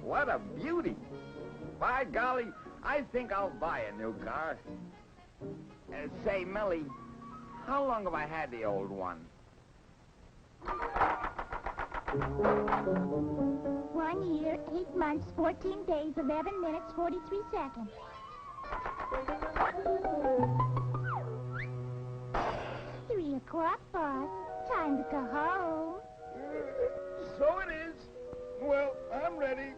what a beauty. By golly, I think I'll buy a new car. Say, Millie, how long have I had the old one? 1 year, 8 months, 14 days, 11 minutes, 43 seconds. 3 o'clock, boss. Time to go home. So it is. Well, I'm ready.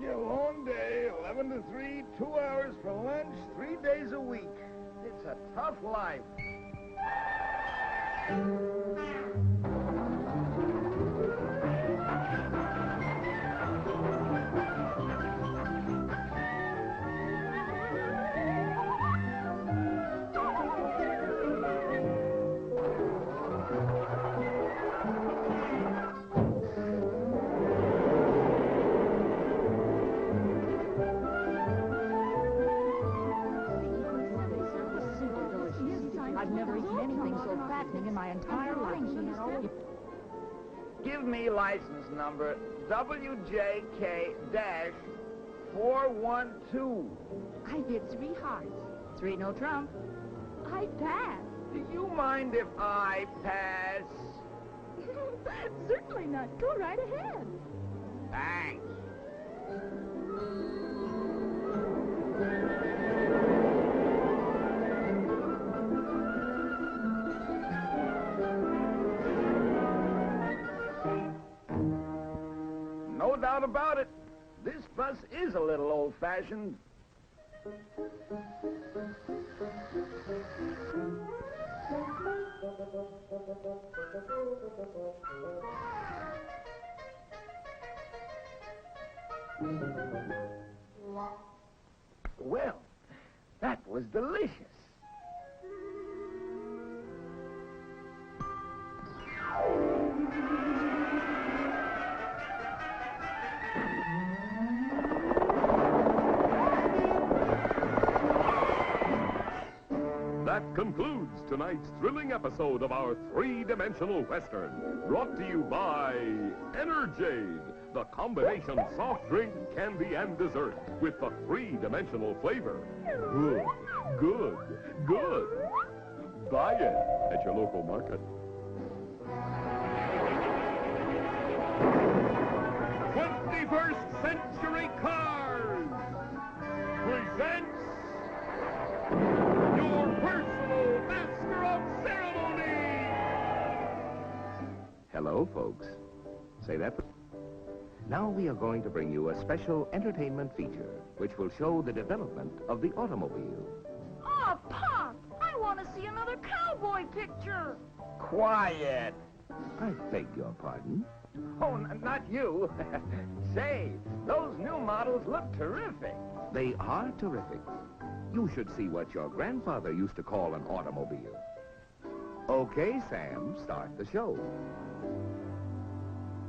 A long day, 11 to 3, 2 hours for lunch, 3 days a week. It's a tough life. I've never eaten anything so fattening in my entire life. Give me license number WJK-412. I did 3 hearts. 3 no trump. I passed. Do you mind if I pass? Certainly not. Go right ahead. Thanks. No doubt about it. This bus is a little old-fashioned. Well, that was delicious. That concludes tonight's thrilling episode of our three-dimensional Western, brought to you by Enerjade, the combination soft drink, candy, and dessert with the three-dimensional flavor. Good, good, good. Buy it at your local market. 21st Century Cars presents your personal master of ceremony. Hello, folks. Say that. Now we are going to bring you a special entertainment feature which will show the development of the automobile. Oh, Pop! I want to see another cowboy picture. Quiet. I beg your pardon? Oh, not you. Say, those new models look terrific. They are terrific. You should see what your grandfather used to call an automobile. Okay, Sam, start the show.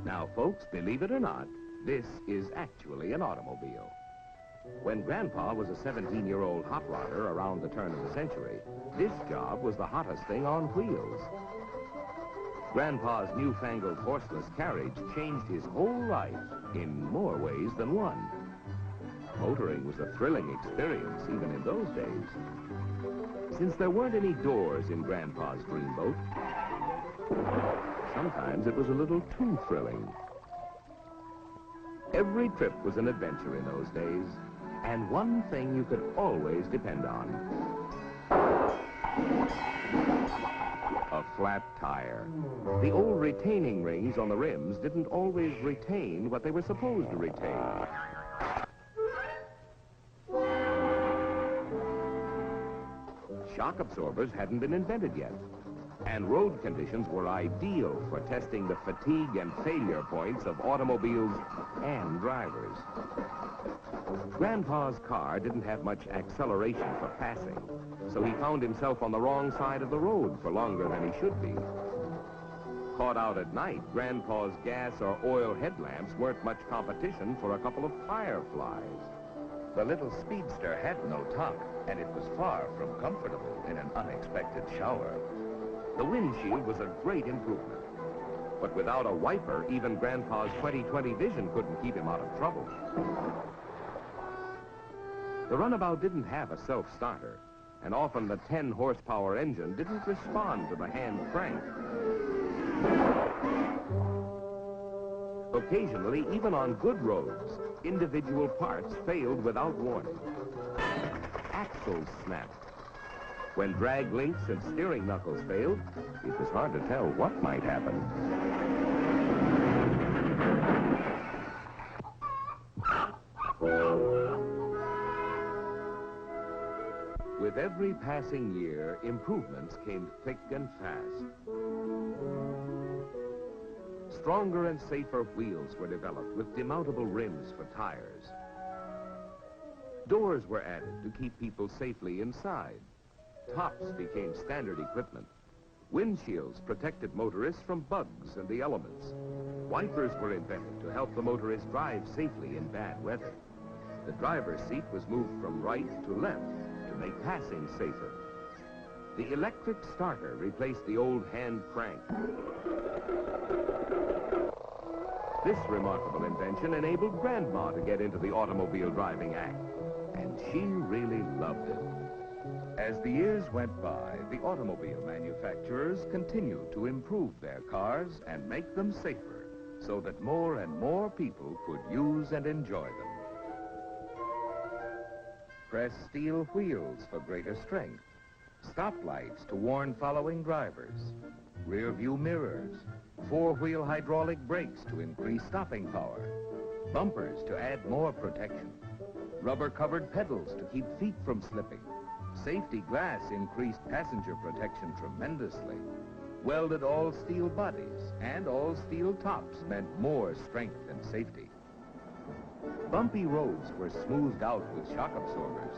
Now, folks, believe it or not, this is actually an automobile. When Grandpa was a 17-year-old hot rodder around the turn of the century, this job was the hottest thing on wheels. Grandpa's newfangled horseless carriage changed his whole life in more ways than one. Motoring was a thrilling experience even in those days. Since there weren't any doors in Grandpa's dreamboat, sometimes it was a little too thrilling. Every trip was an adventure in those days, and one thing you could always depend on: a flat tire. The old retaining rings on the rims didn't always retain what they were supposed to retain. Shock absorbers hadn't been invented yet, and road conditions were ideal for testing the fatigue and failure points of automobiles and drivers. Grandpa's car didn't have much acceleration for passing, so he found himself on the wrong side of the road for longer than he should be. Caught out at night, Grandpa's gas or oil headlamps weren't much competition for a couple of fireflies. The little speedster had no top, and it was far from comfortable in an unexpected shower. The windshield was a great improvement. But without a wiper, even Grandpa's 20/20 vision couldn't keep him out of trouble. The runabout didn't have a self-starter, and often the 10-horsepower engine didn't respond to the hand crank. Occasionally, even on good roads, individual parts failed without warning. Axles snapped. When drag links and steering knuckles failed, it was hard to tell what might happen. With every passing year, improvements came thick and fast. Stronger and safer wheels were developed with demountable rims for tires. Doors were added to keep people safely inside. Tops became standard equipment. Windshields protected motorists from bugs and the elements. Wipers were invented to help the motorist drive safely in bad weather. The driver's seat was moved from right to left to make passing safer. The electric starter replaced the old hand crank. This remarkable invention enabled Grandma to get into the automobile driving act, and she really loved it. As the years went by, the automobile manufacturers continued to improve their cars and make them safer, so that more and more people could use and enjoy them. Pressed steel wheels for greater strength, stoplights to warn following drivers, rear-view mirrors, four-wheel hydraulic brakes to increase stopping power, bumpers to add more protection, rubber-covered pedals to keep feet from slipping. Safety glass increased passenger protection tremendously. Welded all-steel bodies and all-steel tops meant more strength and safety. Bumpy roads were smoothed out with shock absorbers,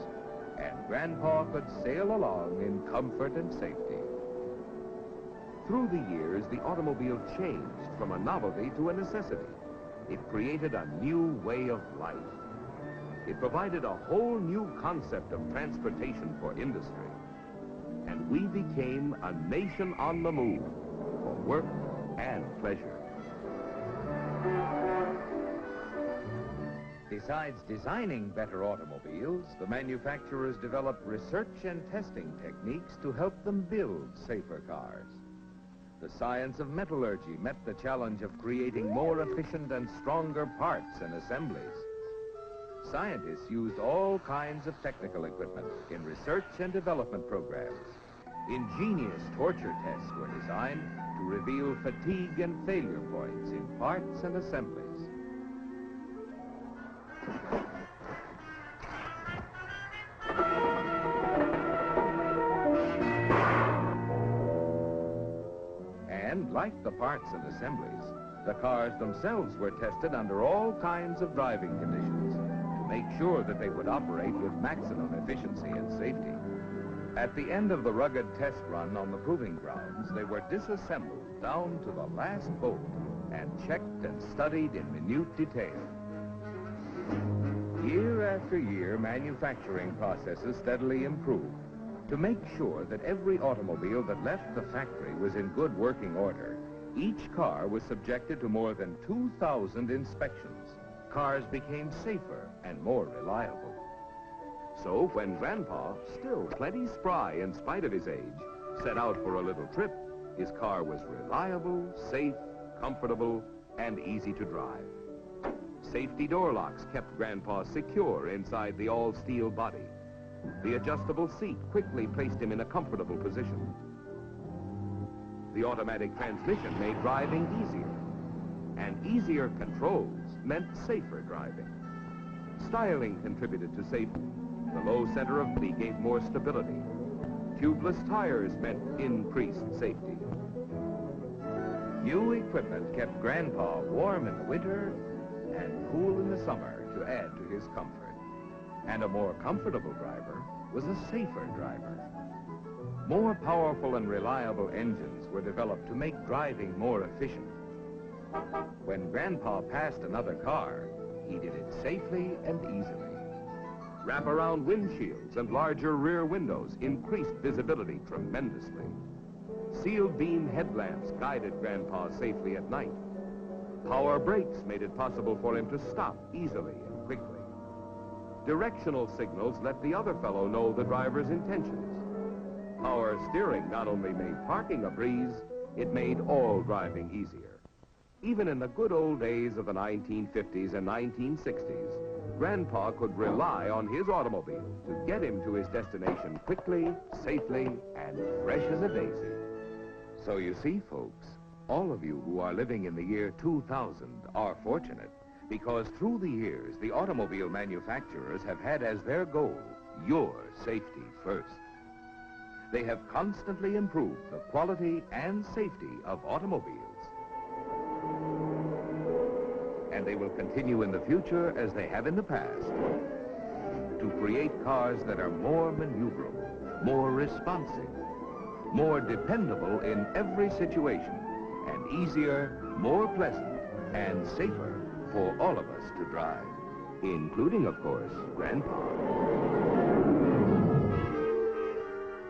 and Grandpa could sail along in comfort and safety. Through the years, the automobile changed from a novelty to a necessity. It created a new way of life. It provided a whole new concept of transportation for industry. And we became a nation on the move for work and pleasure. Besides designing better automobiles, the manufacturers developed research and testing techniques to help them build safer cars. The science of metallurgy met the challenge of creating more efficient and stronger parts and assemblies. Scientists used all kinds of technical equipment in research and development programs. Ingenious torture tests were designed to reveal fatigue and failure points in parts and assemblies. And like the parts and assemblies, the cars themselves were tested under all kinds of driving conditions to make sure that they would operate with maximum efficiency and safety. At the end of the rugged test run on the proving grounds, they were disassembled down to the last bolt and checked and studied in minute detail. Year after year, manufacturing processes steadily improved to make sure that every automobile that left the factory was in good working order. Each car was subjected to more than 2,000 inspections. Cars became safer and more reliable. So when Grandpa, still plenty spry in spite of his age, set out for a little trip, his car was reliable, safe, comfortable, and easy to drive. Safety door locks kept Grandpa secure inside the all-steel body. The adjustable seat quickly placed him in a comfortable position. The automatic transmission made driving easier, and easier controls meant safer driving. Styling contributed to safety. The low center of gravity gave more stability. Tubeless tires meant increased safety. New equipment kept Grandpa warm in the winter and cool in the summer to add to his comfort. And a more comfortable driver was a safer driver. More powerful and reliable engines were developed to make driving more efficient. When Grandpa passed another car, he did it safely and easily. Wrap-around windshields and larger rear windows increased visibility tremendously. Sealed beam headlamps guided Grandpa safely at night. Power brakes made it possible for him to stop easily and quickly. Directional signals let the other fellow know the driver's intentions. Power steering not only made parking a breeze, it made all driving easier. Even in the good old days of the 1950s and 1960s, Grandpa could rely on his automobile to get him to his destination quickly, safely, and fresh as a daisy. So you see, folks, all of you who are living in the year 2000 are fortunate, because through the years, the automobile manufacturers have had as their goal your safety first. They have constantly improved the quality and safety of automobiles. And they will continue in the future as they have in the past to create cars that are more maneuverable, more responsive, more dependable in every situation, and easier, more pleasant, and safer for all of us to drive, including, of course, Grandpa.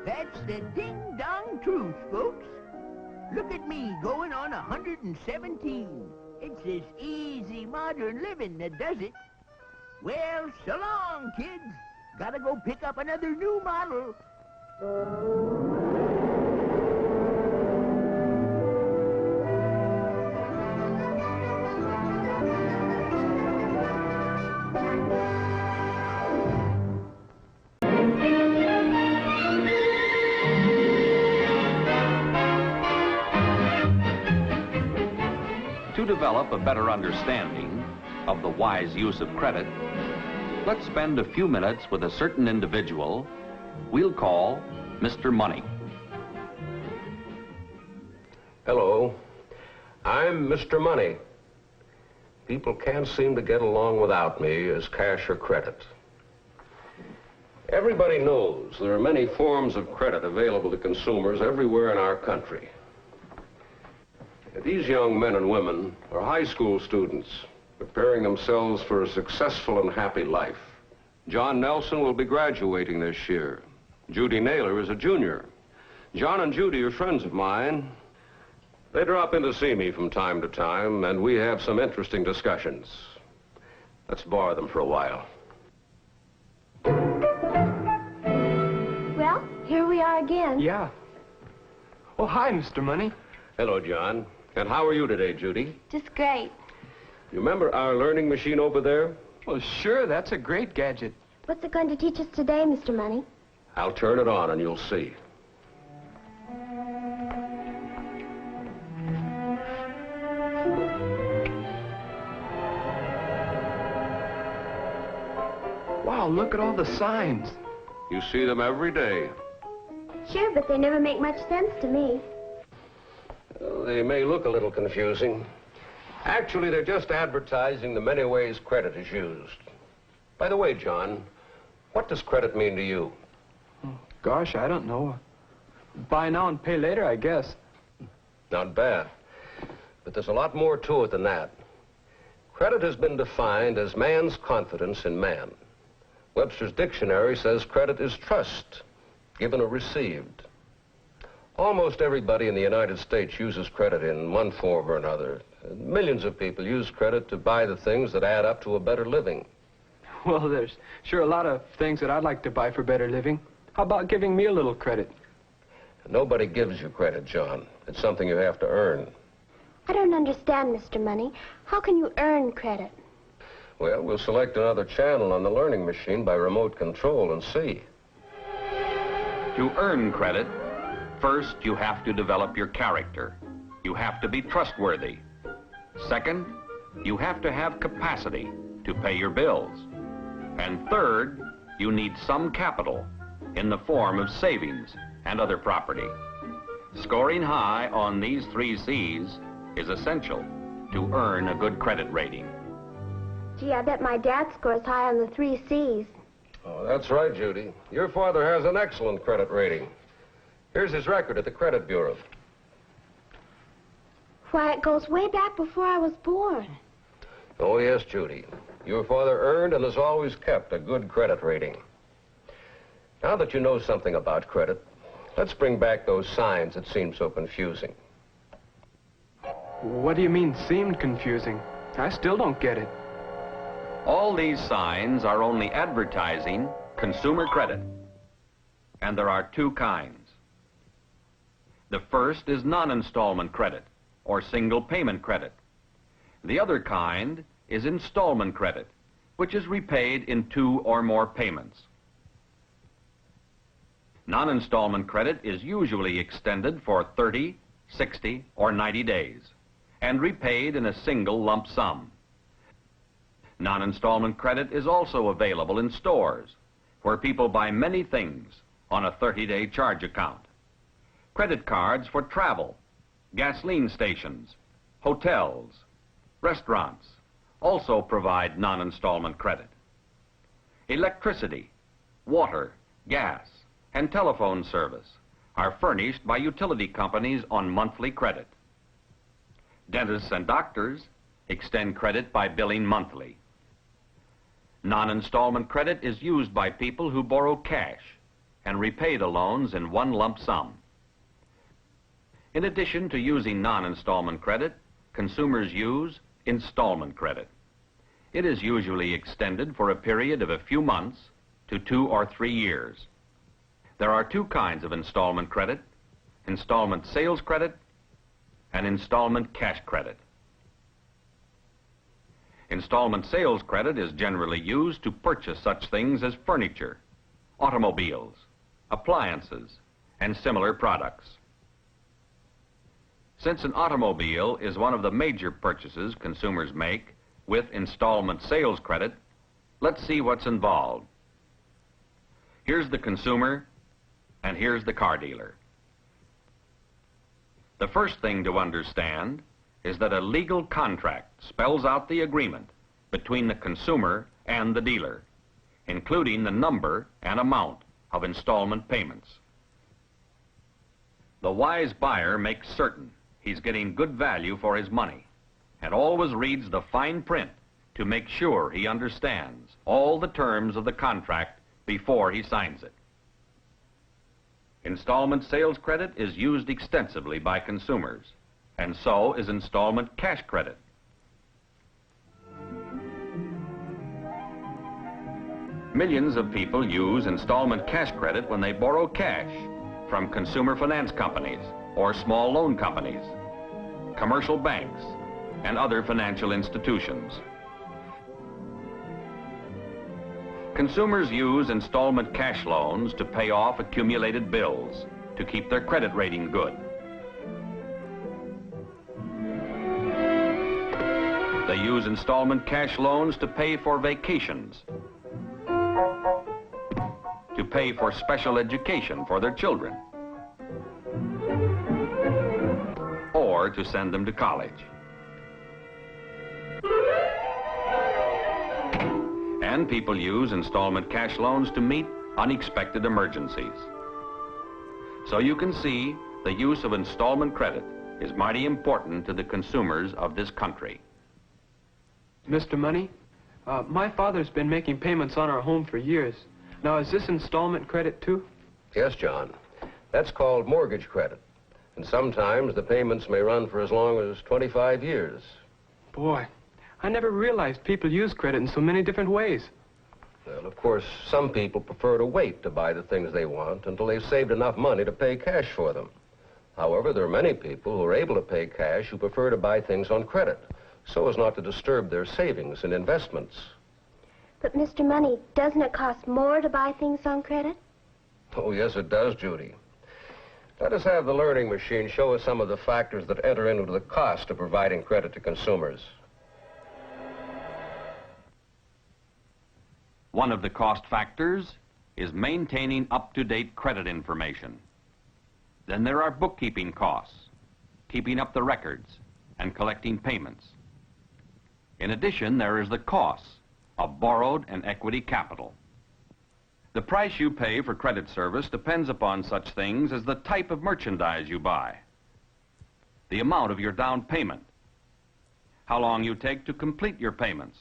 That's the ding-dong truth, folks. Look at me going on 117. It's this easy modern living that does it. Well, so long, kids. Gotta go pick up another new model. To develop a better understanding of the wise use of credit, let's spend a few minutes with a certain individual we'll call Mr. Money. Hello, I'm Mr. Money. People can't seem to get along without me as cash or credit. Everybody knows there are many forms of credit available to consumers everywhere in our country. These young men and women are high school students preparing themselves for a successful and happy life. John Nelson will be graduating this year. Judy Naylor is a junior. John and Judy are friends of mine. They drop in to see me from time to time, and we have some interesting discussions. Let's borrow them for a while. Well, here we are again. Yeah. Oh, hi, Mr. Money. Hello, John. And how are you today, Judy? Just great. You remember our learning machine over there? Well, sure, that's a great gadget. What's it going to teach us today, Mr. Money? I'll turn it on and you'll see. Wow, look at all the signs. You see them every day. Sure, but they never make much sense to me. They may look a little confusing. Actually, they're just advertising the many ways credit is used. By the way, John, what does credit mean to you? Gosh, I don't know. Buy now and pay later, I guess. Not bad. But there's a lot more to it than that. Credit has been defined as man's confidence in man. Webster's dictionary says credit is trust, given or received. Almost everybody in the United States uses credit in one form or another. Millions of people use credit to buy the things that add up to a better living. Well, there's sure a lot of things that I'd like to buy for better living. How about giving me a little credit? Nobody gives you credit, John. It's something you have to earn. I don't understand, Mr. Money. How can you earn credit? Well, we'll select another channel on the learning machine by remote control and see. To earn credit, first you have to develop your character. You have to be trustworthy. Second, you have to have capacity to pay your bills. And third, you need some capital in the form of savings and other property. Scoring high on these 3 C's is essential to earn a good credit rating. Gee, I bet my dad scores high on the 3 C's. Oh, that's right, Judy. Your father has an excellent credit rating. Here's his record at the Credit Bureau. Why, it goes way back before I was born. Oh, yes, Judy. Your father earned and has always kept a good credit rating. Now that you know something about credit, Let's bring back those signs that seem so confusing. What do you mean, seemed confusing? I still don't get it. All these signs are only advertising consumer credit. And there are two kinds. The first is non-installment credit, or single payment credit. The other kind is installment credit, which is repaid in 2 or more payments. Non-installment credit is usually extended for 30, 60, or 90 days, and repaid in a single lump sum. Non-installment credit is also available in stores, where people buy many things on a 30-day charge account. Credit cards for travel, gasoline stations, hotels, restaurants also provide non-installment credit. Electricity, water, gas, and telephone service are furnished by utility companies on monthly credit. Dentists and doctors extend credit by billing monthly. Non-installment credit is used by people who borrow cash and repay the loans in one lump sum. In addition to using non-installment credit, consumers use installment credit. It is usually extended for a period of a few months to 2 or 3 years. There are two kinds of installment credit: installment sales credit and installment cash credit. Installment sales credit is generally used to purchase such things as furniture, automobiles, appliances, and similar products. Since an automobile is one of the major purchases consumers make with installment sales credit, let's see what's involved. Here's the consumer, and here's the car dealer. The first thing to understand is that a legal contract spells out the agreement between the consumer and the dealer, including the number and amount of installment payments. The wise buyer makes certain he's getting good value for his money and always reads the fine print to make sure he understands all the terms of the contract before he signs it. Installment sales credit is used extensively by consumers, and so is installment cash credit. Millions of people use installment cash credit when they borrow cash from consumer finance companies or small loan companies, commercial banks, and other financial institutions. Consumers use installment cash loans to pay off accumulated bills to keep their credit rating good. They use installment cash loans to pay for vacations, to pay for special education for their children, or to send them to college. And people use installment cash loans to meet unexpected emergencies. So you can see the use of installment credit is mighty important to the consumers of this country. Mr. Money, my father's been making payments on our home for years. Now, is this installment credit too? Yes, John. That's called mortgage credit. And sometimes the payments may run for as long as 25 years. Boy, I never realized people use credit in so many different ways. Well, of course, some people prefer to wait to buy the things they want until they've saved enough money to pay cash for them. However, there are many people who are able to pay cash who prefer to buy things on credit, so as not to disturb their savings and investments. But, Mr. Money, doesn't it cost more to buy things on credit? Oh, yes, it does, Judy. Let us have the learning machine show us some of the factors that enter into the cost of providing credit to consumers. One of the cost factors is maintaining up-to-date credit information. Then there are bookkeeping costs, keeping up the records, and collecting payments. In addition, there is the cost of borrowed and equity capital. The price you pay for credit service depends upon such things as the type of merchandise you buy, the amount of your down payment, how long you take to complete your payments,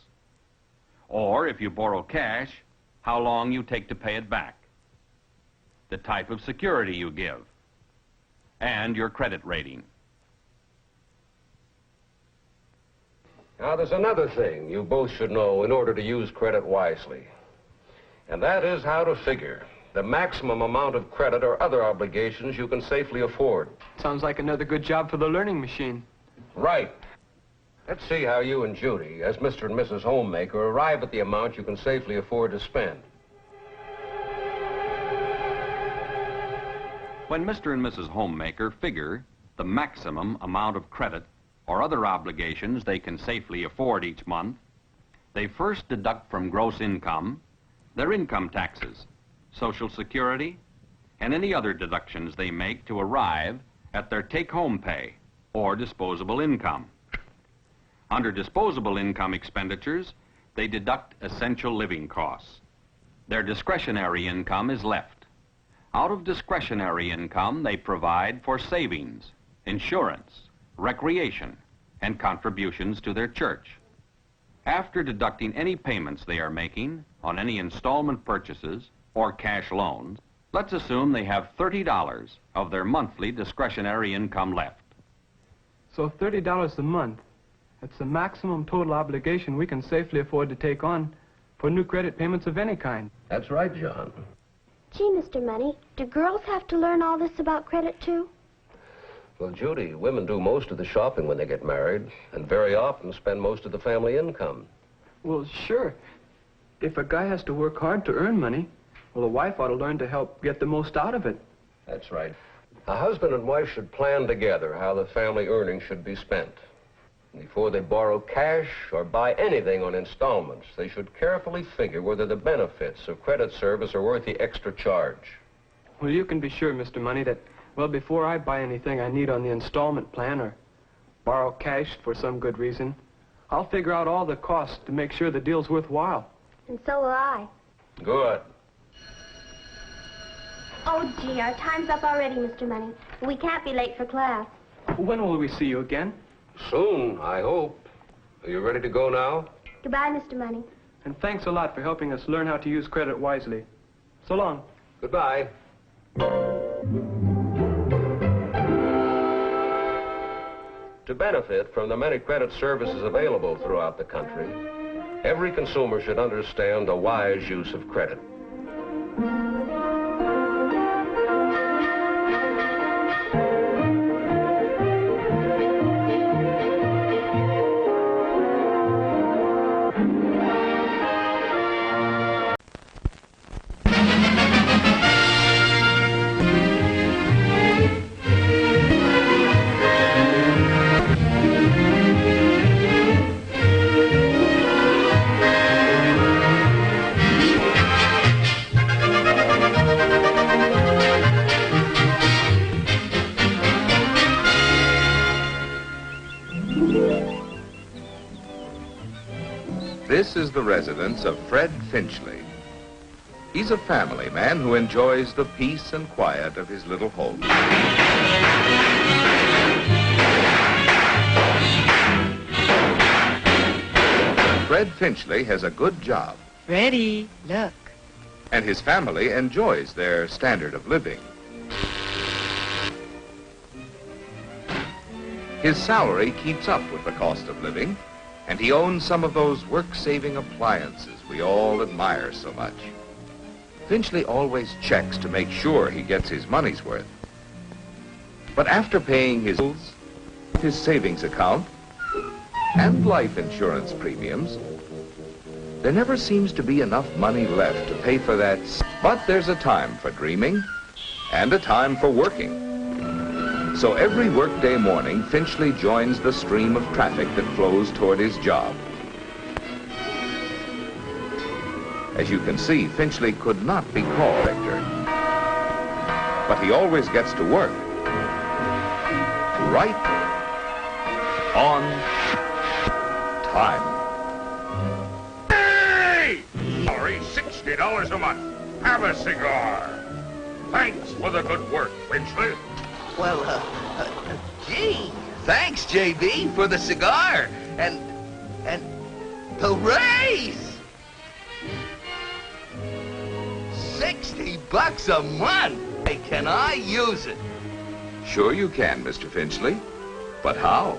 or if you borrow cash, how long you take to pay it back, the type of security you give, and your credit rating. Now, there's another thing you both should know in order to use credit wisely. And that is how to figure the maximum amount of credit or other obligations you can safely afford. Sounds like another good job for the learning machine. Right. Let's see how you and Judy, as Mr. and Mrs. Homemaker, arrive at the amount you can safely afford to spend. When Mr. and Mrs. Homemaker figure the maximum amount of credit or other obligations they can safely afford each month, they first deduct from gross income their income taxes, Social Security, and any other deductions they make to arrive at their take-home pay or disposable income. Under disposable income expenditures, they deduct essential living costs. Their discretionary income is left. Out of discretionary income, they provide for savings, insurance, recreation, and contributions to their church. After deducting any payments they are making on any installment purchases or cash loans, let's assume they have $30 of their monthly discretionary income left. So $30 a month, that's the maximum total obligation we can safely afford to take on for new credit payments of any kind. That's right, John. Gee, Mr. Money, do girls have to learn all this about credit, too? Well, Judy, women do most of the shopping when they get married, and very often spend most of the family income. Well, sure. If a guy has to work hard to earn money, well, a wife ought to learn to help get the most out of it. That's right. A husband and wife should plan together how the family earnings should be spent. Before they borrow cash or buy anything on installments, they should carefully figure whether the benefits of credit service are worth the extra charge. Well, you can be sure, Mr. Money, that, well, before I buy anything I need on the installment plan or borrow cash for some good reason, I'll figure out all the costs to make sure the deal's worthwhile. And so will I. Good. Oh, gee, our time's up already, Mr. Money. We can't be late for class. When will we see you again? Soon, I hope. Are you ready to go now? Goodbye, Mr. Money. And thanks a lot for helping us learn how to use credit wisely. So long. Goodbye. To benefit from the many credit services available throughout the country, every consumer should understand the wise use of credit. This is the residence of Fred Finchley. He's a family man who enjoys the peace and quiet of his little home. Fred Finchley has a good job. Ready, look. And his family enjoys their standard of living. His salary keeps up with the cost of living, and he owns some of those work-saving appliances we all admire so much. Finchley always checks to make sure he gets his money's worth. But after paying his bills, his savings account, and life insurance premiums, there never seems to be enough money left to pay for that. But there's a time for dreaming and a time for working. So every workday morning, Finchley joins the stream of traffic that flows toward his job. As you can see, Finchley could not be called Victor, but he always gets to work. Right on time. Hey! Sorry, $60 a month. Have a cigar. Thanks for the good work, Finchley. Well, gee, thanks, JB, for the cigar and the raise. $60 a month. Hey, can I use it? Sure you can, Mr. Finchley. But how?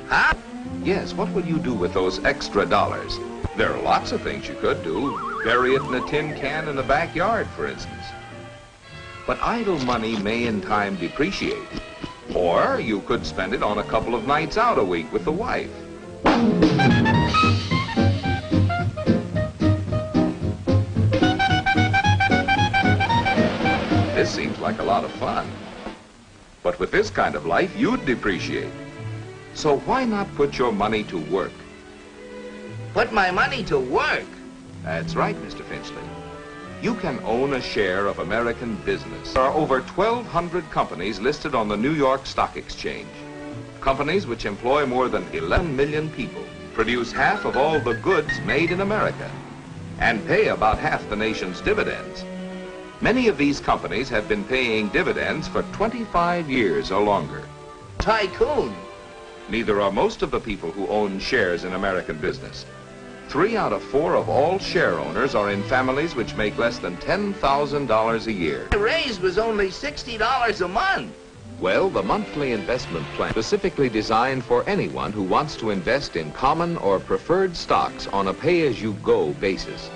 Huh? Yes, what will you do with those extra dollars? There are lots of things you could do. Bury it in a tin can in the backyard, for instance. But idle money may in time depreciate. Or you could spend it on a couple of nights out a week with the wife. This seems like a lot of fun. But with this kind of life, you'd depreciate. So why not put your money to work? Put my money to work? That's right, Mr. Finchley. You can own a share of American business. There are over 1,200 companies listed on the New York Stock Exchange. Companies which employ more than 11 million people, produce half of all the goods made in America, and pay about half the nation's dividends. Many of these companies have been paying dividends for 25 years or longer. Tycoon? Neither are most of the people who own shares in American business. 3 out of 4 of all share owners are in families which make less than $10,000 a year. My raise was only $60 a month. Well, the monthly investment plan specifically designed for anyone who wants to invest in common or preferred stocks on a pay-as-you-go basis.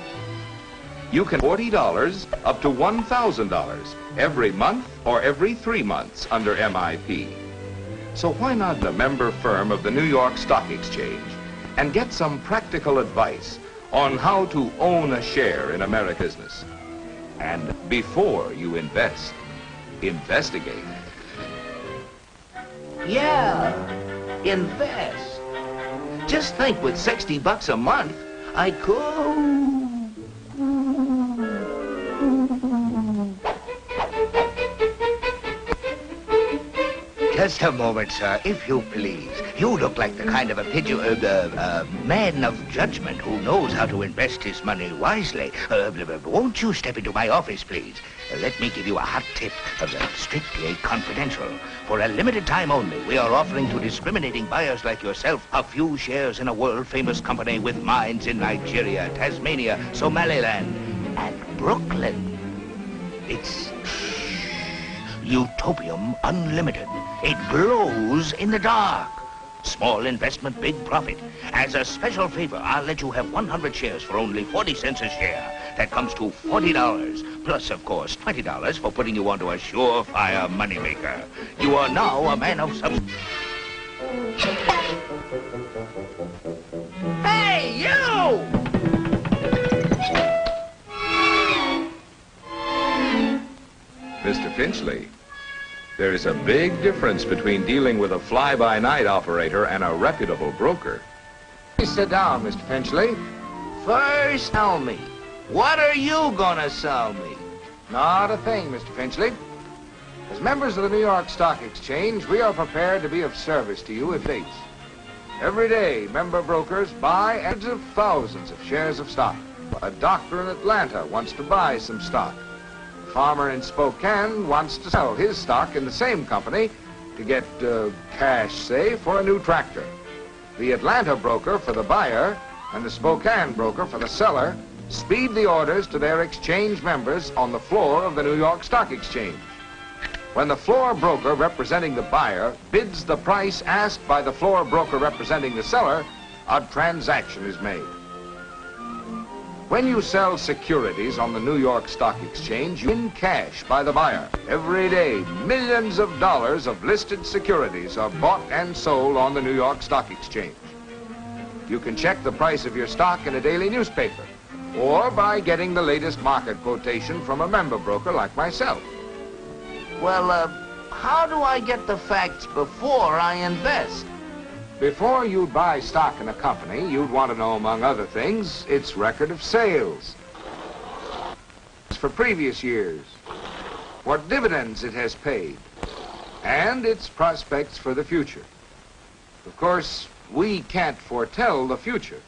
You can $40 up to $1,000 every month or every 3 months under MIP. So why not a member firm of the New York Stock Exchange and get some practical advice on how to own a share in America's business? And before you invest, investigate. Yeah, invest. Just think, with $60 a month, I could... Just a moment, sir, if you please. You look like the kind of a man of judgment who knows how to invest his money wisely. Won't you step into my office, please? Let me give you a hot tip, strictly confidential. For a limited time only, we are offering to discriminating buyers like yourself a few shares in a world-famous company with mines in Nigeria, Tasmania, Somaliland, and Brooklyn. It's Utopium Unlimited. It glows in the dark. Small investment, big profit. As a special favor, I'll let you have 100 shares for only 40 cents a share. That comes to $40, plus, of course, $20 for putting you onto a surefire moneymaker. You are now a man of some... Hey, you! Mr. Finchley, there is a big difference between dealing with a fly-by-night operator and a reputable broker. Please sit down, Mr. Finchley. First, tell me, what are you gonna sell me? Not a thing, Mr. Finchley. As members of the New York Stock Exchange, we are prepared to be of service to you if please. Every day, member brokers buy hundreds of thousands of shares of stock. A doctor in Atlanta wants to buy some stock. A farmer in Spokane wants to sell his stock in the same company to get cash, say, for a new tractor. The Atlanta broker for the buyer and the Spokane broker for the seller speed the orders to their exchange members on the floor of the New York Stock Exchange. When the floor broker representing the buyer bids the price asked by the floor broker representing the seller, a transaction is made. When you sell securities on the New York Stock Exchange, you win cash by the buyer. Every day, millions of dollars of listed securities are bought and sold on the New York Stock Exchange. You can check the price of your stock in a daily newspaper, or by getting the latest market quotation from a member broker like myself. Well, how do I get the facts before I invest? Before you buy stock in a company, you'd want to know, among other things, its record of sales for previous years, what dividends it has paid, and its prospects for the future. Of course, we can't foretell the future,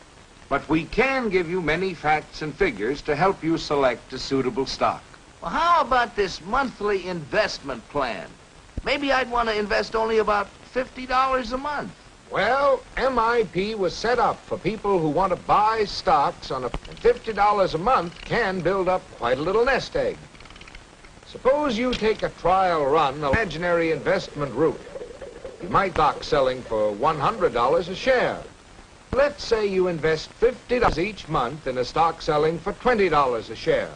but we can give you many facts and figures to help you select a suitable stock. Well, how about this monthly investment plan? Maybe I'd want to invest only about $50 a month. Well, MIP was set up for people who want to buy stocks on and $50 a month can build up quite a little nest egg. Suppose you take a trial run, an imaginary investment route. You might stock selling for $100 a share. Let's say you invest $50 each month in a stock selling for $20 a share.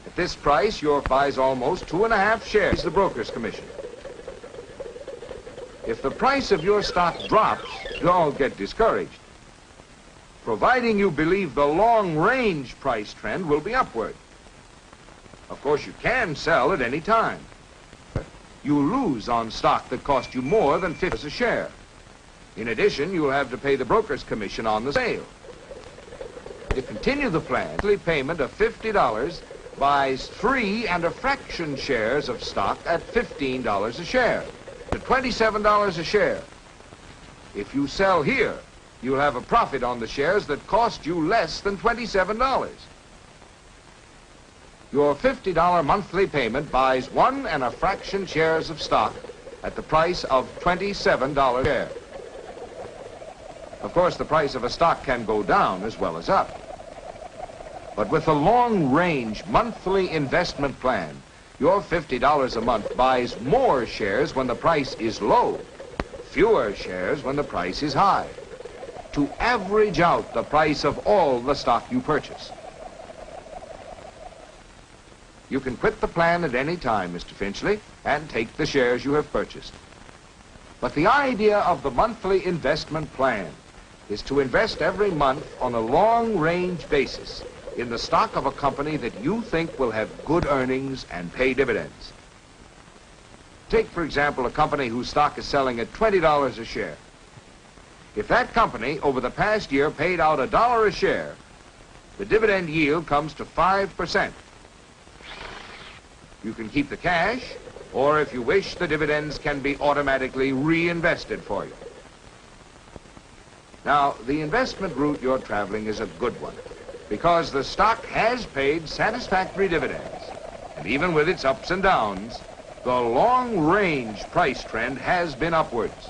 At this price, your buys almost 2.5 shares the broker's commission. If the price of your stock drops, don't get discouraged, providing you believe the long-range price trend will be upward. Of course, you can sell at any time. You lose on stock that cost you more than $50 a share. In addition, you'll have to pay the broker's commission on the sale. To continue the plan, monthly payment of $50 buys 3 1/2 shares of stock at $15 a share, to $27 a share. If you sell here, you'll have a profit on the shares that cost you less than $27. Your $50 monthly payment buys 1 1/2 shares of stock at the price of $27 a share. Of course, the price of a stock can go down as well as up. But with a long-range monthly investment plan, your $50 a month buys more shares when the price is low, fewer shares when the price is high, to average out the price of all the stock you purchase. You can quit the plan at any time, Mr. Finchley, and take the shares you have purchased. But the idea of the monthly investment plan is to invest every month on a long-range basis in the stock of a company that you think will have good earnings and pay dividends. Take, for example, a company whose stock is selling at $20 a share. If that company, over the past year, paid out $1 a share, the dividend yield comes to 5%. You can keep the cash, or if you wish, the dividends can be automatically reinvested for you. Now, the investment route you're traveling is a good one, because the stock has paid satisfactory dividends. And even with its ups and downs, the long-range price trend has been upwards.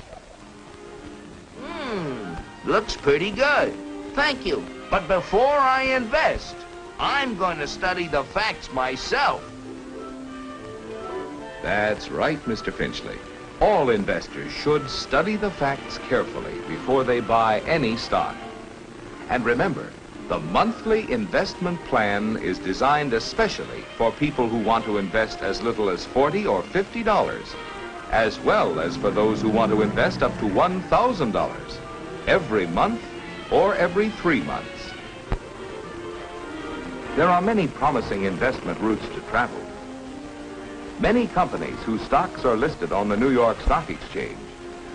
Looks pretty good. Thank you. But before I invest, I'm going to study the facts myself. That's right, Mr. Finchley. All investors should study the facts carefully before they buy any stock. And remember, the monthly investment plan is designed especially for people who want to invest as little as $40 or $50, as well as for those who want to invest up to $1,000 every month or every 3 months. There are many promising investment routes to travel. Many companies whose stocks are listed on the New York Stock Exchange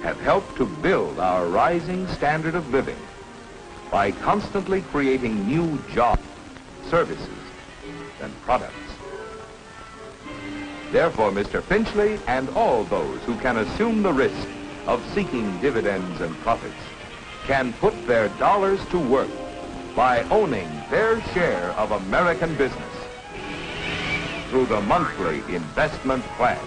have helped to build our rising standard of living by constantly creating new jobs, services, and products. Therefore, Mr. Finchley and all those who can assume the risk of seeking dividends and profits can put their dollars to work by owning their share of American business through the monthly investment plan.